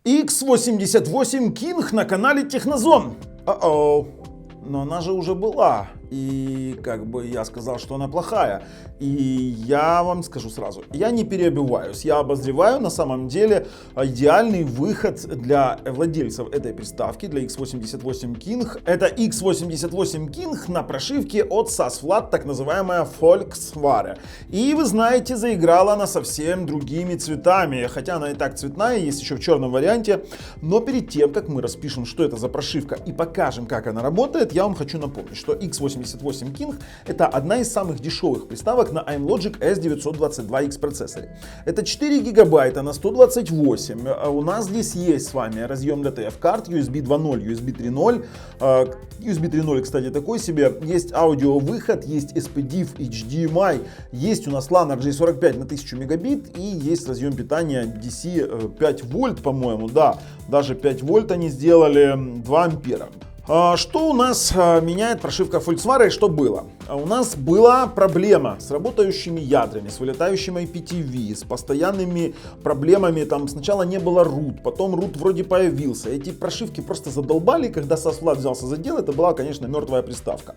X88 King на канале Технозон. Но она же уже была. И как бы я сказал, что она плохая. И я вам скажу сразу, я не переобуваюсь, я обозреваю на самом деле идеальный выход для владельцев этой приставки, для X88 King. Это X88 King на прошивке от SAS-FLAT, так называемая Volksware. И вы знаете, заиграла она совсем другими цветами, хотя она и так цветная, есть еще в черном варианте. Но перед тем, как мы распишем, что это за прошивка и покажем, как она работает, я вам хочу напомнить, что X88 King это одна из самых дешевых приставок на iMlogic S922X процессоре. Это 4 гигабайта на 128. У нас здесь есть с вами разъем для TF-карт, USB 2.0, USB 3.0. USB 3.0, кстати, такой себе. Есть аудиовыход, есть SPDIF, HDMI. Есть у нас LAN RJ45 на 1000 мегабит и есть разъем питания DC 5 вольт, по-моему, да. Даже 5 вольт они сделали, 2 ампера. Что у нас меняет прошивка Volksware и что было? У нас была проблема с работающими ядрами, с вылетающим IPTV, с постоянными проблемами. Там сначала не было root, потом root вроде появился. Эти прошивки просто задолбали. Когда SAS-FLAT взялся за дело, это была, конечно, мертвая приставка.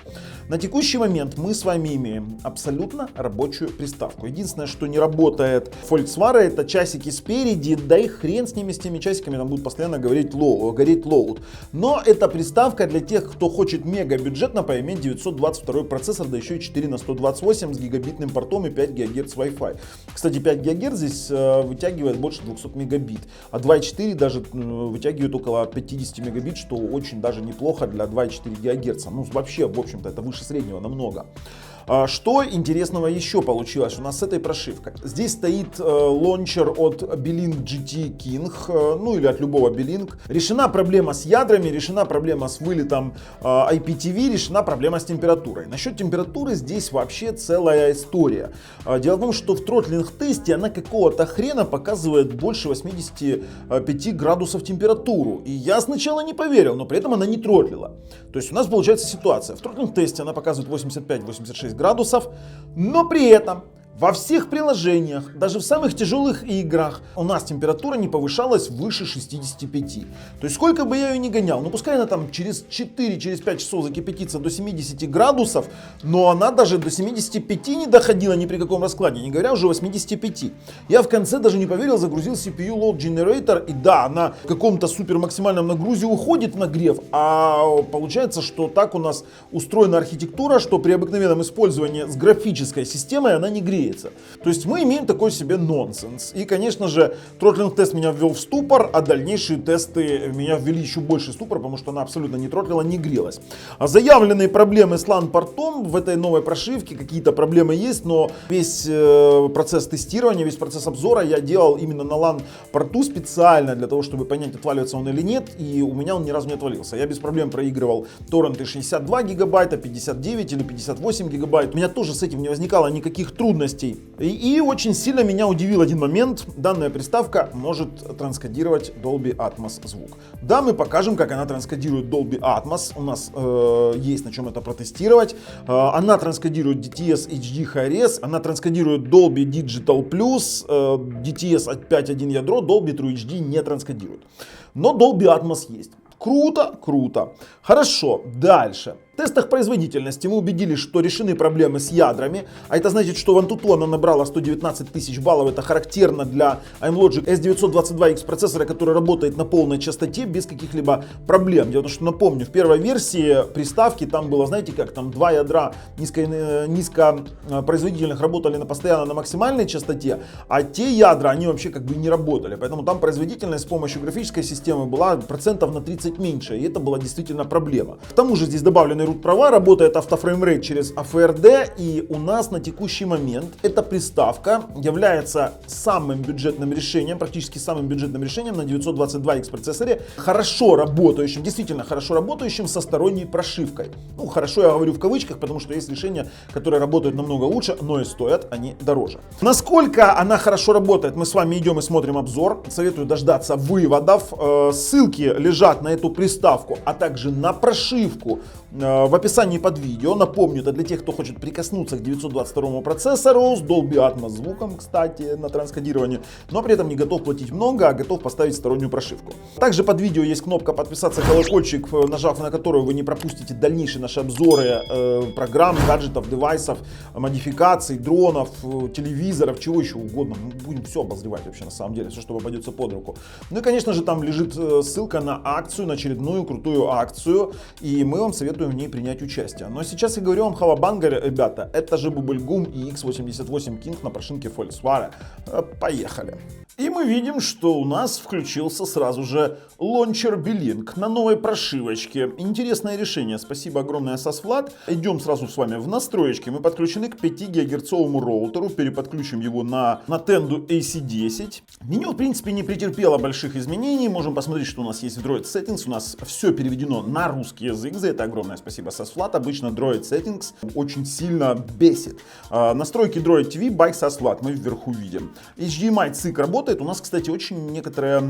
На текущий момент мы с вами имеем абсолютно рабочую приставку. Единственное, что не работает Volksware, это часики спереди, да и хрен с ними, с теми часиками, там будут постоянно гореть load. Но эта приставка для тех, кто хочет мега бюджетно поиметь 922 процессор, да еще и 4 на 128 с гигабитным портом и 5 ГГц Wi-Fi. Кстати, 5 ГГц здесь вытягивает больше 200 мегабит, а 2.4 даже вытягивает около 50 мегабит, что очень даже неплохо для 2.4 ГГц. Ну, вообще, в общем-то, это выше среднего намного. Что интересного еще получилось у нас с этой прошивкой? Здесь стоит лончер от Belink GT King, ну или от любого Belink. Решена проблема с ядрами, решена проблема с вылетом IPTV, решена проблема с температурой. Насчет температуры здесь вообще целая история. Дело в том, что в тротлинг-тесте она какого-то хрена показывает больше 85 градусов температуру. И я сначала не поверил, но при этом она не тротлила. То есть у нас получается ситуация. В тротлинг-тесте она показывает 85-86 градусов, но при этом во всех приложениях, даже в самых тяжелых играх, у нас температура не повышалась выше 65. То есть сколько бы я ее ни гонял, ну пускай она там через 4-5 часов закипятится до 70 градусов, но она даже до 75 не доходила ни при каком раскладе, не говоря уже о 85. Я в конце даже не поверил, загрузил CPU Load Generator, и да, на каком-то супер максимальном нагрузе уходит нагрев, а получается, что так у нас устроена архитектура, что при обыкновенном использовании с графической системой она не греется. То есть мы имеем такой себе нонсенс. И, конечно же, тротлинг-тест меня ввел в ступор, а дальнейшие тесты меня ввели еще больше в ступор, потому что она абсолютно не тротлила, не грелась. А заявленные проблемы с LAN-портом в этой новой прошивке, какие-то проблемы есть, но весь процесс тестирования, весь процесс обзора я делал именно на LAN-порту специально для того, чтобы понять, отваливается он или нет, и у меня он ни разу не отвалился. Я без проблем проигрывал торренты 62 гигабайта, 59 или 58 гигабайт. У меня тоже с этим не возникало никаких трудностей. И очень сильно меня удивил один момент. Данная приставка может транскодировать Dolby Atmos звук. Да, мы покажем, как она транскодирует Dolby Atmos. У нас есть на чем это протестировать. Она транскодирует DTS HD Hi-Res. Она транскодирует Dolby Digital Plus. DTS 5.1 ядро. Dolby True HD не транскодирует. Но Dolby Atmos есть. Круто, круто. Хорошо, дальше. В тестах производительности мы убедились, что решены проблемы с ядрами, а это значит, что в Antutu она набрала 119 тысяч баллов, это характерно для iMlogic S922X процессора, который работает на полной частоте без каких-либо проблем. Дело в том, что, напомню, в первой версии приставки там было, знаете как, там два ядра низкопроизводительных работали постоянно на максимальной частоте, а те ядра, они вообще как бы не работали, поэтому там производительность с помощью графической системы была процентов на 30 меньше, и это была действительно проблема. К тому же здесь добавлены root права, работает автофреймрейт через AFRD, и у нас на текущий момент эта приставка является самым бюджетным решением, практически самым бюджетным решением на 922X процессоре, хорошо работающим, действительно хорошо работающим со сторонней прошивкой. Ну, хорошо я говорю в кавычках, потому что есть решения, которые работают намного лучше, но и стоят они дороже. Насколько она хорошо работает, мы с вами идем и смотрим обзор. Советую дождаться выводов. Ссылки лежат на эту приставку, а также на прошивку в описании под видео. Напомню, это для тех, кто хочет прикоснуться к 922 процессору с Dolby Atmos звуком, кстати, на транскодировании, но при этом не готов платить много, а готов поставить стороннюю прошивку. Также под видео есть кнопка подписаться, колокольчик, нажав на которую вы не пропустите дальнейшие наши обзоры программ, гаджетов, девайсов, модификаций, дронов, телевизоров, чего еще угодно. Мы будем все обозревать вообще на самом деле, все, что попадется под руку. Ну и, конечно же, там лежит ссылка на акцию, на очередную крутую акцию, и мы вам советуем в ней принять участие. Но сейчас я говорю вам халабанга, ребята, это же Bubblegum и X88 King на прошинке Volkswagen. Поехали. И мы видим, что у нас включился сразу же лончер Belink на новой прошивочке. Интересное решение, спасибо огромное SASVLAD. Идем сразу с вами в настроечки. Мы подключены к 5 ГГц роутеру, переподключим его на Nintendo AC10. Меню в принципе не претерпело больших изменений. Можем посмотреть, что у нас есть в Droid Settings. У нас все переведено на русский язык. За это огромное спасибо SASVLAD. Обычно Droid Settings очень сильно бесит. Настройки Droid TV by SASVLAD мы вверху видим. HDMI цик работает. У нас, кстати, очень некоторые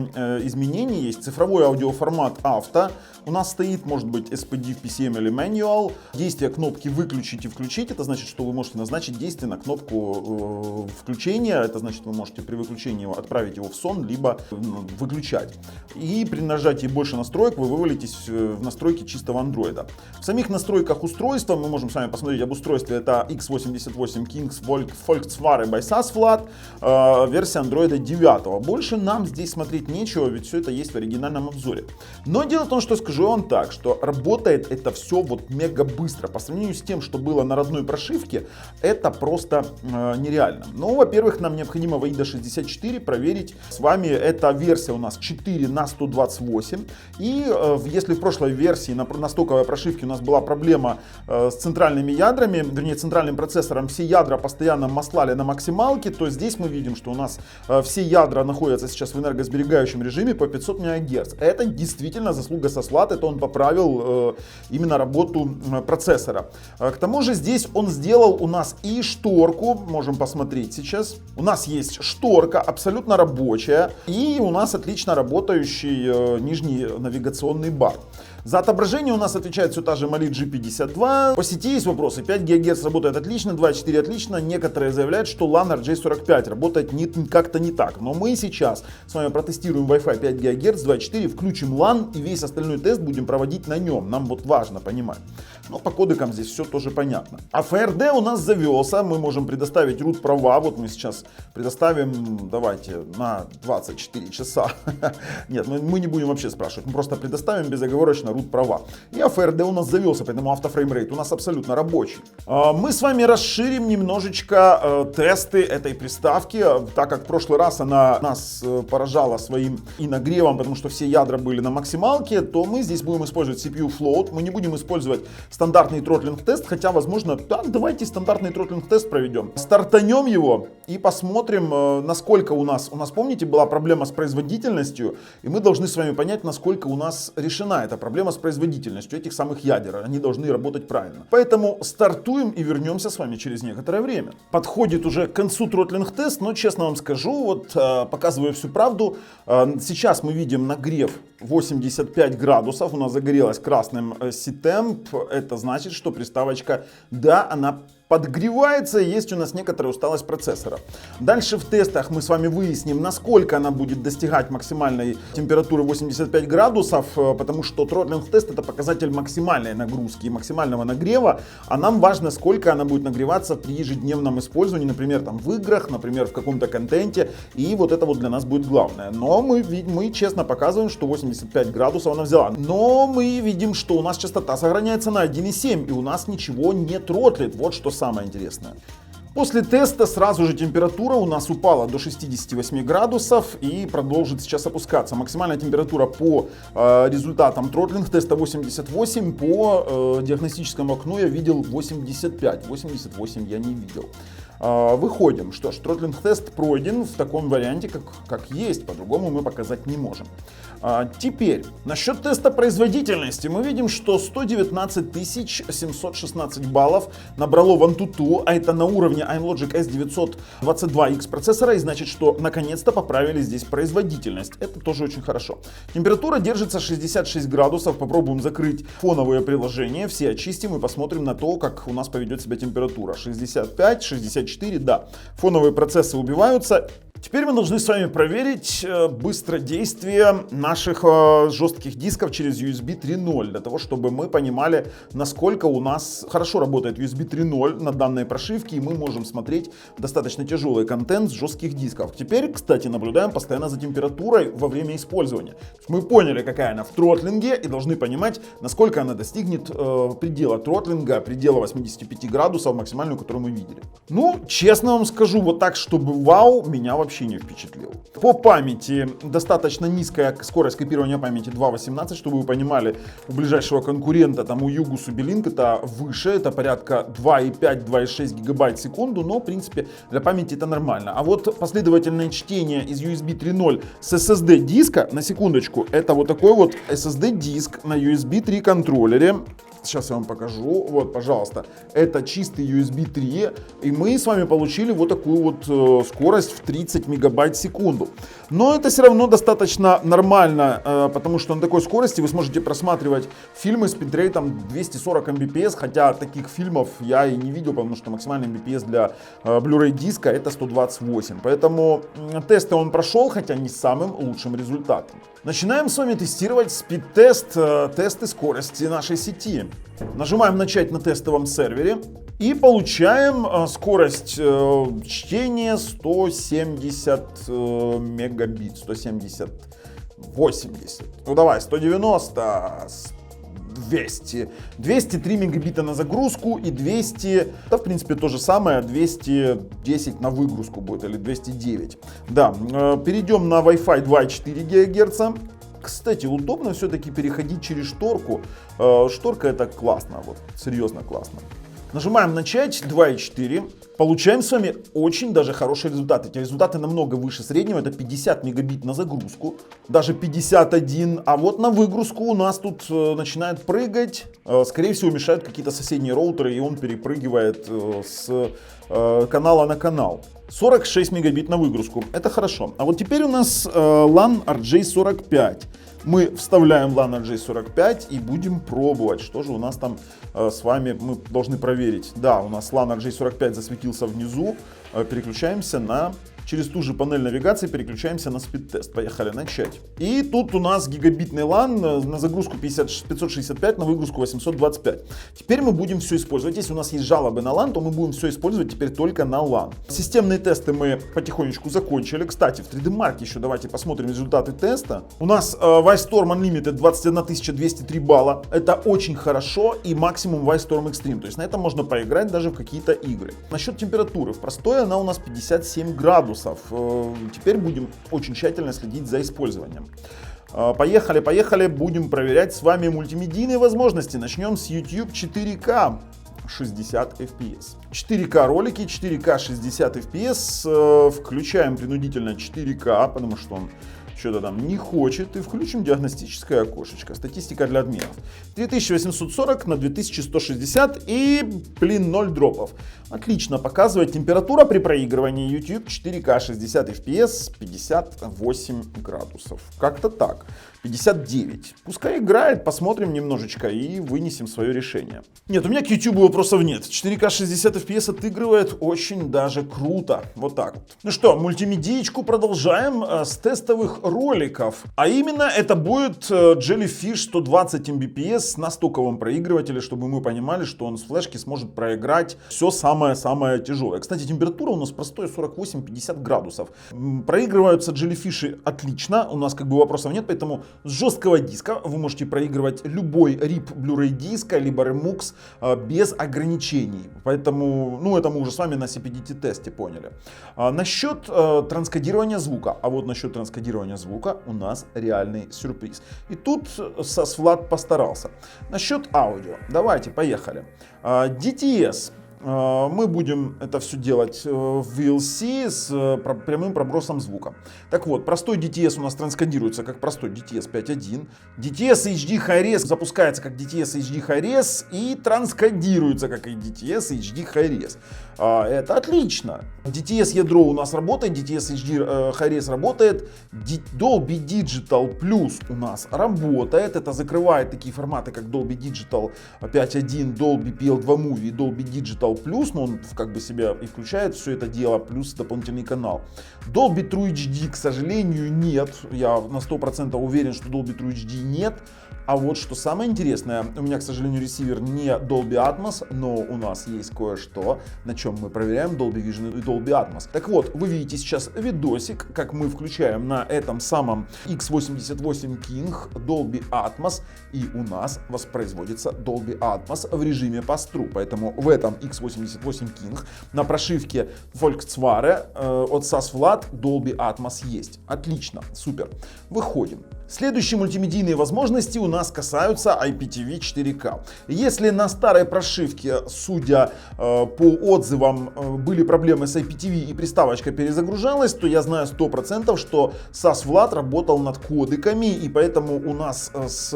изменения есть. Цифровой аудиоформат авто. У нас стоит, может быть, SPD, PCM или Manual. Действие кнопки выключить и включить. Это значит, что вы можете назначить действие на кнопку включения. Это значит, вы можете при выключении отправить его в сон, либо выключать. И при нажатии больше настроек вы вывалитесь в настройки чистого андроида. В самих настройках устройства мы можем с вами посмотреть об устройстве. Это X88 Kings Volkswagen by SASVLAD, версия андроида 9. Больше нам здесь смотреть нечего, ведь все это есть в оригинальном обзоре. Но дело в том, что скажу вам так, что работает это все вот мега быстро. По сравнению с тем, что было на родной прошивке, это просто нереально. Ну, во-первых, нам необходимо в AIDA 64 проверить с вами. Эта версия у нас 4 на 128. И если в прошлой версии на стоковой прошивке у нас была проблема с центральными ядрами, вернее центральным процессором, все ядра постоянно маслали на максималке, то здесь мы видим, что у нас все ядра находятся сейчас в энергосберегающем режиме по 500 МГц. Это действительно заслуга SASVLAD, это он поправил именно работу процессора. К тому же здесь он сделал у нас и шторку, можем посмотреть сейчас. У нас есть шторка абсолютно рабочая и у нас отлично работающий нижний навигационный бар. За отображение у нас отвечает все та же Mali G52. По сети есть вопросы. 5 ГГц работает отлично, 2.4 отлично. Некоторые заявляют, что LAN RJ45 работает как-то не так. Но мы сейчас с вами протестируем Wi-Fi 5 ГГц, 2.4, включим LAN и весь остальной тест будем проводить на нем. Нам вот важно понимать. Но по кодекам здесь все тоже понятно. А FRD у нас завелся. Мы можем предоставить root права. Вот мы сейчас предоставим, давайте, на 24 часа. Нет, мы не будем вообще спрашивать. Мы просто предоставим безоговорочно root права. И FRD у нас завелся, поэтому автофреймрейт у нас абсолютно рабочий. Мы с вами расширим немножечко тесты этой приставки, так как в прошлый раз она нас поражала своим и нагревом, потому что все ядра были на максималке, то мы здесь будем использовать CPU float. Мы не будем использовать стандартный тротлинг-тест, хотя, возможно, да, давайте стандартный тротлинг-тест проведем. Стартанем его и посмотрим, насколько у нас, помните, была проблема с производительностью, и мы должны с вами понять, насколько у нас решена эта проблема с производительностью этих самых ядер. Они должны работать правильно. Поэтому стартуем и вернемся с вами через некоторое время. Подходит уже к концу тротлинг-тест, но честно вам скажу, вот показываю всю правду. Сейчас мы видим нагрев 85 градусов. У нас загорелась красным C-Temp. Это значит, что приставочка, да, она подгревается, есть у нас некоторая усталость процессора. Дальше в тестах мы с вами выясним, насколько она будет достигать максимальной температуры 85 градусов, потому что тротлинг-тест это показатель максимальной нагрузки и максимального нагрева, а нам важно, сколько она будет нагреваться при ежедневном использовании, например, там в играх, например, в каком-то контенте, и вот это вот для нас будет главное. Но мы честно показываем, что 85 градусов она взяла. Но мы видим, что у нас частота сохраняется на 1,7, и у нас ничего не тротлит. Вот что самое интересное. После теста сразу же температура у нас упала до 68 градусов и продолжит сейчас опускаться. Максимальная температура по результатам тротлинг-теста 88, по диагностическому окну я видел 85, 88 я не видел. Выходим. Что ж, тротлинг-тест пройден в таком варианте, как есть, по-другому мы показать не можем. Теперь, насчет теста производительности. Мы видим, что 119 716 баллов набрало в Antutu, а это на уровне iLogic S922X процессора, и значит, что наконец-то поправили здесь производительность. Это тоже очень хорошо. Температура держится 66 градусов. Попробуем закрыть фоновые приложения, все очистим и посмотрим на то, как у нас поведет себя температура. 65, 64, да. Фоновые процессы убиваются. Теперь мы должны с вами проверить быстродействие наших жестких дисков через USB 3.0, для того, чтобы мы понимали, насколько у нас хорошо работает USB 3.0 на данной прошивке, и мы можем смотреть достаточно тяжелый контент с жестких дисков. Теперь, кстати, наблюдаем постоянно за температурой во время использования. Мы поняли, какая она в тротлинге, и должны понимать, насколько она достигнет предела тротлинга, предела 85 градусов, максимальную, которую мы видели. Ну, честно вам скажу, вот так, чтобы вау, меня вообще не впечатлил. По памяти достаточно низкая скорость копирования памяти 2.18, чтобы вы понимали, у ближайшего конкурента, там у Югус, у Белинк, это выше, это порядка 2.5-2.6 гигабайт в секунду, но в принципе для памяти это нормально. А вот последовательное чтение из USB 3.0 с SSD диска, на секундочку, это вот такой вот SSD диск на USB 3 контроллере. Сейчас я вам покажу. Вот, пожалуйста. Это чистый USB 3. И мы с вами получили вот такую вот скорость в 30 мегабайт в секунду. Но это все равно достаточно нормально, потому что на такой скорости вы сможете просматривать фильмы с битрейтом 240 Mbps. Хотя таких фильмов я и не видел, потому что максимальный Mbps для Blu-ray диска это 128. Поэтому тесты он прошел, хотя не с самым лучшим результатом. Начинаем с вами тестировать спид-тест, тесты скорости нашей сети. Нажимаем начать на тестовом сервере и получаем скорость чтения 170 мегабит, 170, 80. Ну давай, 190, 200. 203 мегабита на загрузку и 200, да в принципе то же самое, 210 на выгрузку будет или 209. Да, перейдем на Wi-Fi 2,4 ГГц. Кстати, удобно все-таки переходить через шторку. Шторка это классно, вот серьезно классно. Нажимаем начать 2.4. Получаем с вами очень даже хорошие результаты. Эти результаты намного выше среднего. Это 50 мегабит на загрузку. Даже 51. А вот на выгрузку у нас тут начинает прыгать. Скорее всего мешают какие-то соседние роутеры. И он перепрыгивает с канала на канал. 46 мегабит на выгрузку. Это хорошо. А вот теперь у нас LAN RJ45. Мы вставляем LAN RJ45 и будем пробовать, что же у нас там с вами мы должны проверить. Да, у нас LAN RJ45 засветился внизу. Переключаемся через ту же панель навигации переключаемся на спид-тест. Поехали, начать. И тут у нас гигабитный LAN на загрузку 565, на выгрузку 825. Теперь мы будем все использовать. Если у нас есть жалобы на LAN, то мы будем все использовать теперь только на LAN. Системные тесты мы потихонечку закончили. Кстати, в 3D Mark еще давайте посмотрим результаты теста. У нас Wi-Storm Unlimited 21 203 балла. Это очень хорошо, и максимум Wi-Storm Extreme. То есть на этом можно поиграть даже в какие-то игры. Насчет температуры. В простой она у нас 57 градусов. Теперь будем очень тщательно следить за использованием. Поехали, будем проверять с вами мультимедийные возможности. Начнем с YouTube 4К 60 FPS. 4К ролики, 4К 60 FPS. Включаем принудительно 4К, потому что он что-то там не хочет, и включим диагностическое окошечко. Статистика для админов. 3840 на 2160 и, 0 дропов. Отлично показывает температура при проигрывании YouTube 4К 60 FPS 58 градусов. Как-то так. 59. Пускай играет, посмотрим немножечко и вынесем свое решение. Нет, у меня к YouTube вопросов нет. 4К 60 FPS отыгрывает очень даже круто. Вот так вот. Ну что, мультимедиечку продолжаем с тестовых роликов. А именно это будет Jellyfish 120 Mbps на стоковом проигрывателе, чтобы мы понимали, что он с флешки сможет проиграть все самое-самое тяжелое. Кстати, температура у нас простая 48-50 градусов. Проигрываются Jellyfish отлично, у нас как бы вопросов нет, поэтому с жесткого диска вы можете проигрывать любой RIP Blu-ray диска, либо Remux без ограничений. Поэтому, ну это мы уже с вами на CPDT тесте поняли. Насчет транскодирования звука. А вот насчет транскодирования звука у нас реальный сюрприз. И тут SASVLAD постарался. Насчет аудио. Давайте, поехали. DTS. мы будем это все делать в VLC с прямым пробросом звука. Так вот, простой DTS у нас транскодируется как простой DTS 5.1. DTS HD Hi-Res запускается как DTS HD Hi-Res и транскодируется как и DTS HD Hi-Res. Это отлично. DTS ядро у нас работает, DTS HD Hi-Res работает, Dolby Digital Plus у нас работает. Это закрывает такие форматы, как Dolby Digital 5.1, Dolby PL2 Movie и Dolby Digital Plus, но он как бы себя и включает все это дело, плюс дополнительный канал. Dolby True HD, к сожалению, нет. Я на 100% уверен, что Dolby True HD нет. А вот что самое интересное, у меня, к сожалению, ресивер не Dolby Atmos, но у нас есть кое-что, на чем мы проверяем Dolby Vision и Dolby Atmos. Так вот, вы видите сейчас видосик, как мы включаем на этом самом X88 King Dolby Atmos, и у нас воспроизводится Dolby Atmos в режиме pass-through. Поэтому в этом X88 King на прошивке Volkswagen от SAS-Vlad Dolby Atmos есть. Отлично, супер. Выходим. Следующие мультимедийные возможности у нас касаются IPTV 4K. Если на старой прошивке, судя по отзывам, были проблемы с IPTV и приставочка перезагружалась, то я знаю 100%, что SAS-Vlad работал над кодеками, и поэтому у нас с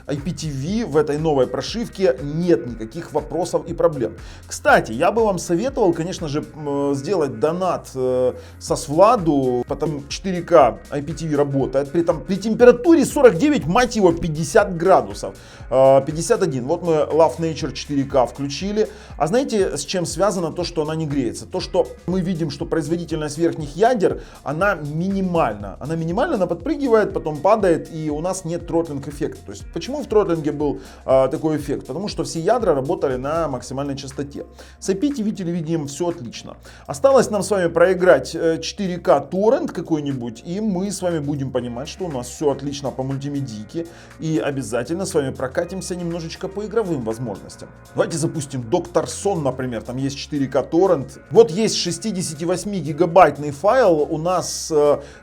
IPTV в этой новой прошивке нет никаких вопросов и проблем. Кстати, я бы вам советовал, конечно же, сделать донат SAS-Vlad, потому 4K IPTV работает, при температуре 49, мать его, 50 градусов. 51. Вот мы Love Nature 4K включили. А знаете, с чем связано то, что она не греется? То, что мы видим, что производительность верхних ядер, она минимальна. Она минимальна, она подпрыгивает, потом падает, и у нас нет тротлинг эффекта. То есть, почему в тротлинге был такой эффект? Потому что все ядра работали на максимальной частоте. С IPTV телевидением все отлично. Осталось нам с вами проиграть 4К торрент какой-нибудь, и мы с вами будем понимать, что у нас все отлично по мультимедийке, и обязательно с вами прокатимся немножечко по игровым возможностям. Давайте запустим Доктор Сон, например, там есть 4К торрент. Вот есть 68 гигабайтный файл, у нас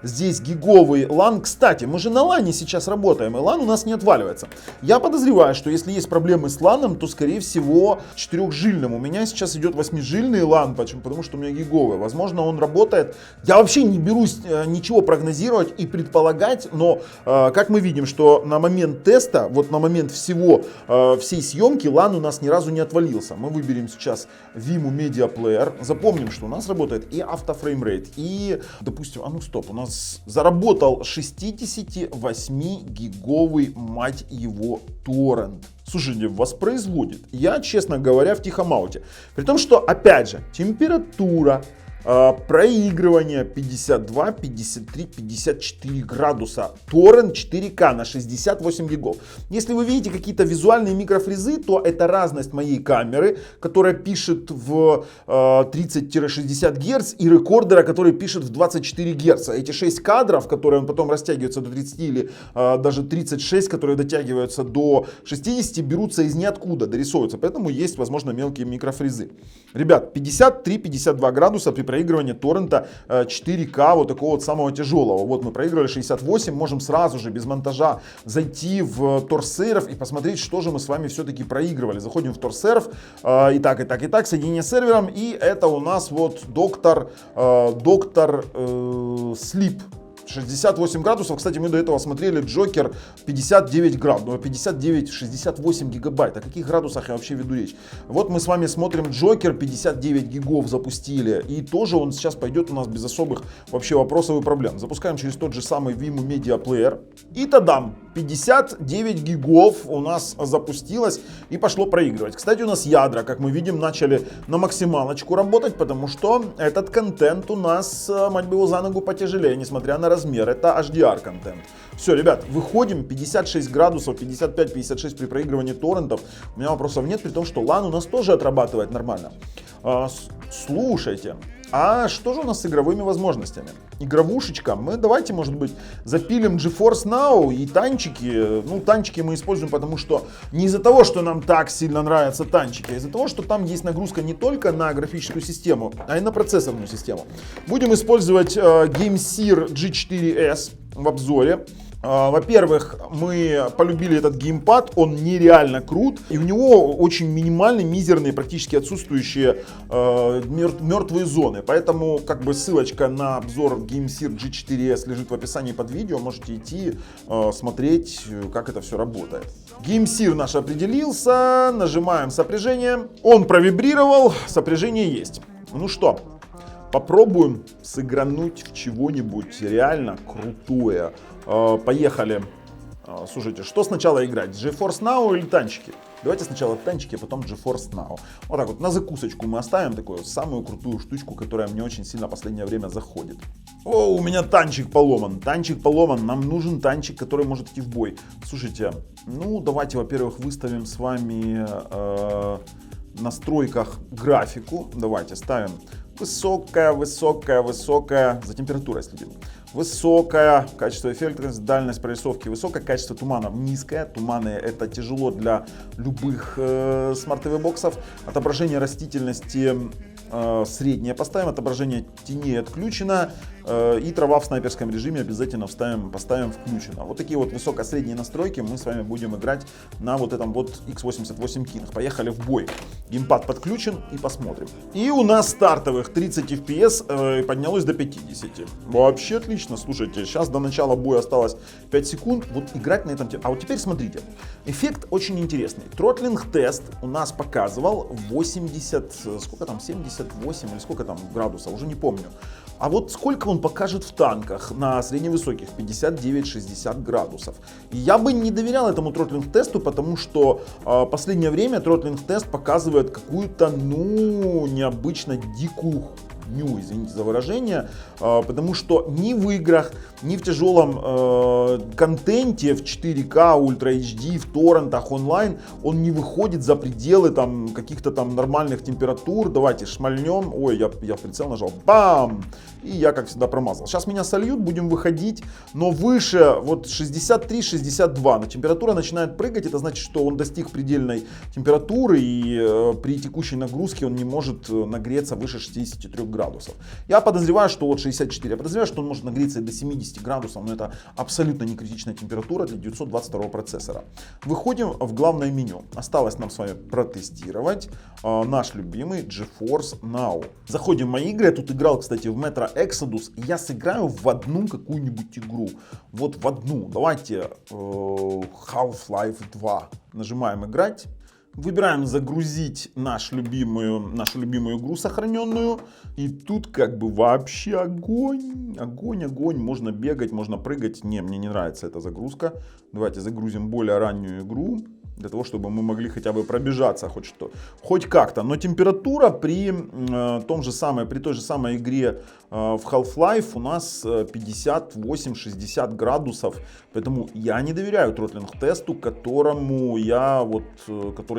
здесь гиговый LAN. Кстати, мы же на LAN сейчас работаем, и LAN у нас не отваливается. Я подозреваю, что если есть проблемы с LAN, то скорее всего 4-жильным. У меня сейчас идет 8-жильный LAN, почему? Потому что у меня гиговый. Возможно, он работает. Я вообще не берусь ничего прогнозировать и предполагать, но как мы видим, что на момент теста, вот на момент всей съемки LAN у нас ни разу не отвалился. Мы выберем сейчас Vimeo Media Player, запомним, что у нас работает и автофреймрейт, и, допустим, у нас заработал 68-гиговый, мать его, торрент. Слушайте, воспроизводит. Я, честно говоря, в тихомауте. При том, что, опять же, температура, проигрывание 52, 53, 54 градуса. Торрент 4К на 68 гигов. Если вы видите какие-то визуальные микрофризы, то это разность моей камеры, которая пишет в 30-60 Гц, и рекордера, который пишет в 24 Гц. Эти 6 кадров, которые он потом растягиваются до 30 или даже 36, которые дотягиваются до 60, берутся из ниоткуда, дорисовываются. Поэтому есть, возможно, мелкие микрофризы. Ребят, 53-52 градуса при проигрывании торрента 4К вот такого вот самого тяжелого. Вот мы проигрывали 68, можем сразу же без монтажа зайти в торсеров и посмотреть, что же мы с вами все-таки проигрывали. Заходим в торсеров, и так, соединение с сервером, и это у нас вот доктор Sleep. 68 градусов. Кстати, мы до этого смотрели Джокер 59 градусов, 59, 68 гигабайт. О каких градусах я вообще веду речь? Вот мы с вами смотрим Джокер 59 гигов запустили. И тоже он сейчас пойдет у нас без особых вообще вопросов и проблем. Запускаем через тот же самый Vimeo Media Player. И тадам! 59 гигов у нас запустилось и пошло проигрывать. Кстати, у нас ядра, как мы видим, начали на максималочку работать, потому что этот контент у нас, мать бы его за ногу, потяжелее, несмотря на размер. Это HDR контент. Все, ребят, выходим. 56 градусов, 55-56 при проигрывании торрентов. У меня вопросов нет, при том, что LAN у нас тоже отрабатывает нормально. Слушайте, а что же у нас с игровыми возможностями? Игровушечка. Мы давайте, может быть, запилим GeForce Now и танчики. Ну, танчики мы используем, потому что не из-за того, что нам так сильно нравятся танчики, а из-за того, что там есть нагрузка не только на графическую систему, а и на процессорную систему. Будем использовать GameSeer G4S в обзоре. Во-первых, мы полюбили этот геймпад, он нереально крут, и у него очень минимальные, мизерные, практически отсутствующие мертвые зоны. Поэтому как бы ссылочка на обзор GameSear G4S лежит в описании под видео, можете идти смотреть, как это все работает. GameSear наш определился, нажимаем сопряжение, он провибрировал, сопряжение есть. Ну что? Попробуем сыгрануть в чего-нибудь реально крутое. Поехали. Слушайте, что сначала играть? GeForce Now или танчики? Давайте сначала танчики, а потом GeForce Now. Вот так вот, на закусочку мы оставим такую самую крутую штучку, которая мне очень сильно в последнее время заходит. О, у меня танчик поломан. Танчик поломан. Нам нужен танчик, который может идти в бой. Слушайте, ну давайте, во-первых, выставим с вами в настройках графику. Давайте ставим высокая, за температурой следим. Высокое качество эффекта, дальность прорисовки высокое, качество тумана низкое. Туманы это тяжело для любых смарт-ТВ боксов. Отображение растительности среднее поставим, отображение теней отключено. И трава в снайперском режиме обязательно поставим включено. Вот такие вот высоко-средние настройки мы с вами будем играть на вот этом вот X88 King. Поехали в бой. Геймпад подключен и посмотрим. И у нас стартовых 30 FPS поднялось до 50. Вообще отлично, слушайте, сейчас до начала боя осталось 5 секунд. Вот играть на этом... А вот теперь смотрите, эффект очень интересный. Тротлинг тест у нас показывал 80, сколько там, 78 или сколько там градусов, уже не помню. А вот сколько он покажет в танках на средневысоких, 59-60 градусов. И я бы не доверял этому тротлинг-тесту, потому что последнее время тротлинг-тест показывает какую-то, ну, необычно дикую дню, извините за выражение, потому что ни в играх, ни в тяжелом контенте в 4К, Ультра HD, в торрентах, онлайн, он не выходит за пределы там каких-то там нормальных температур. Давайте шмальнем. Ой, я в прицел нажал. Бам! И я, как всегда, промазал. Сейчас меня сольют, будем выходить, но выше вот 63-62. Но температура начинает прыгать, это значит, что он достиг предельной температуры, и при текущей нагрузке он не может нагреться выше 63 градусов. Я подозреваю, что вот 64. Я подозреваю, что он может нагреться и до 70 градусов, но это абсолютно не критичная температура для 922 процессора. Выходим в главное меню. Осталось нам с вами протестировать наш любимый GeForce Now. Заходим в мои игры. Я тут играл, кстати, в Metro Exodus. Я сыграю в одну какую-нибудь игру. Вот в одну. Давайте Half-Life 2. Нажимаем играть. Выбираем загрузить нашу любимую игру сохраненную. И тут как бы вообще огонь. Огонь. Можно бегать, можно прыгать. Не, мне не нравится эта загрузка. Давайте загрузим более раннюю игру. Для того, чтобы мы могли хотя бы пробежаться хоть как-то. Но температура при той же самой игре в Half-Life у нас 58-60 градусов. Поэтому я не доверяю тротлинг-тесту, который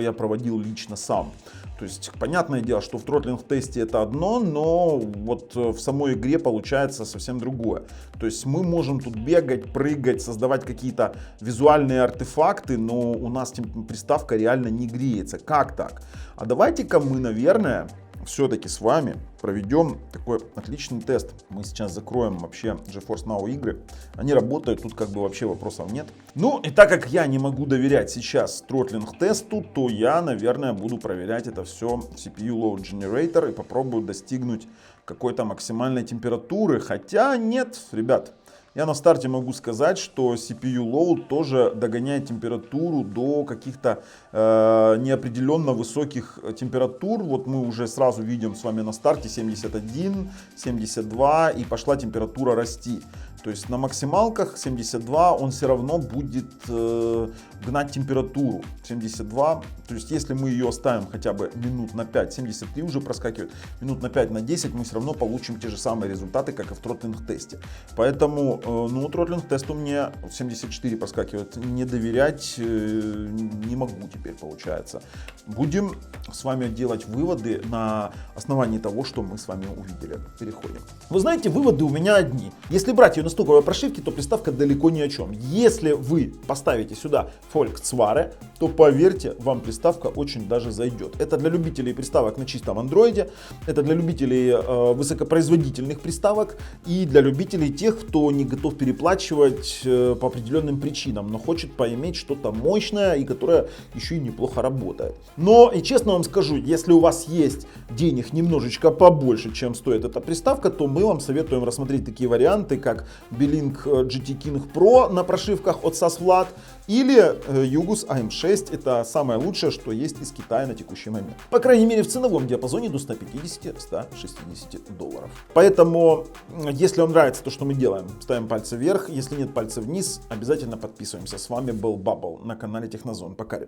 я проводил лично сам. То есть, понятное дело, что в тротлинг-тесте это одно, но вот в самой игре получается совсем другое. То есть мы можем тут бегать, прыгать, создавать какие-то визуальные артефакты, но у нас приставка реально не греется. Как так? А давайте-ка мы, наверное, все-таки с вами проведем такой отличный тест. Мы сейчас закроем вообще GeForce Now игры. Они работают, тут как бы вообще вопросов нет. Ну и так как я не могу доверять сейчас тротлинг-тесту, то я, наверное, буду проверять это все в CPU Load Generator и попробую достигнуть какой-то максимальной температуры. Хотя нет, ребят. Я на старте могу сказать, что CPU Load тоже догоняет температуру до каких-то неопределенно высоких температур. Вот мы уже сразу видим с вами на старте 71, 72 и пошла температура расти. То есть на максималках 72 он все равно будет гнать температуру 72. То есть если мы ее оставим хотя бы минут на 5, 73 уже проскакивает, минут на 5, на 10 мы все равно получим те же самые результаты, как и в тротлинг-тесте. Поэтому тротлинг-тесту мне 74 проскакивает. Не доверять не могу теперь, получается. Будем с вами делать выводы на основании того, что мы с вами увидели. Переходим. Вы знаете, выводы у меня одни. Если брать ее на стоковой прошивки, то приставка далеко ни о чем. Если вы поставите сюда Volkswagen, то поверьте, вам приставка очень даже зайдет. Это для любителей приставок на чистом андроиде, это для любителей высокопроизводительных приставок и для любителей тех, кто не готов переплачивать по определенным причинам, но хочет поиметь что-то мощное и которое еще и неплохо работает. Но и честно вам скажу, если у вас есть денег немножечко побольше, чем стоит эта приставка, то мы вам советуем рассмотреть такие варианты, как Belink GT King Pro на прошивках от SAS-Vlad или Yugus AM6. Это самое лучшее, что есть из Китая на текущий момент. По крайней мере в ценовом диапазоне до 150-160 долларов. Поэтому, если вам нравится то, что мы делаем, ставим пальцы вверх. Если нет, пальцы вниз. Обязательно подписываемся. С вами был Bubble на канале Технозон. Пока, ребят.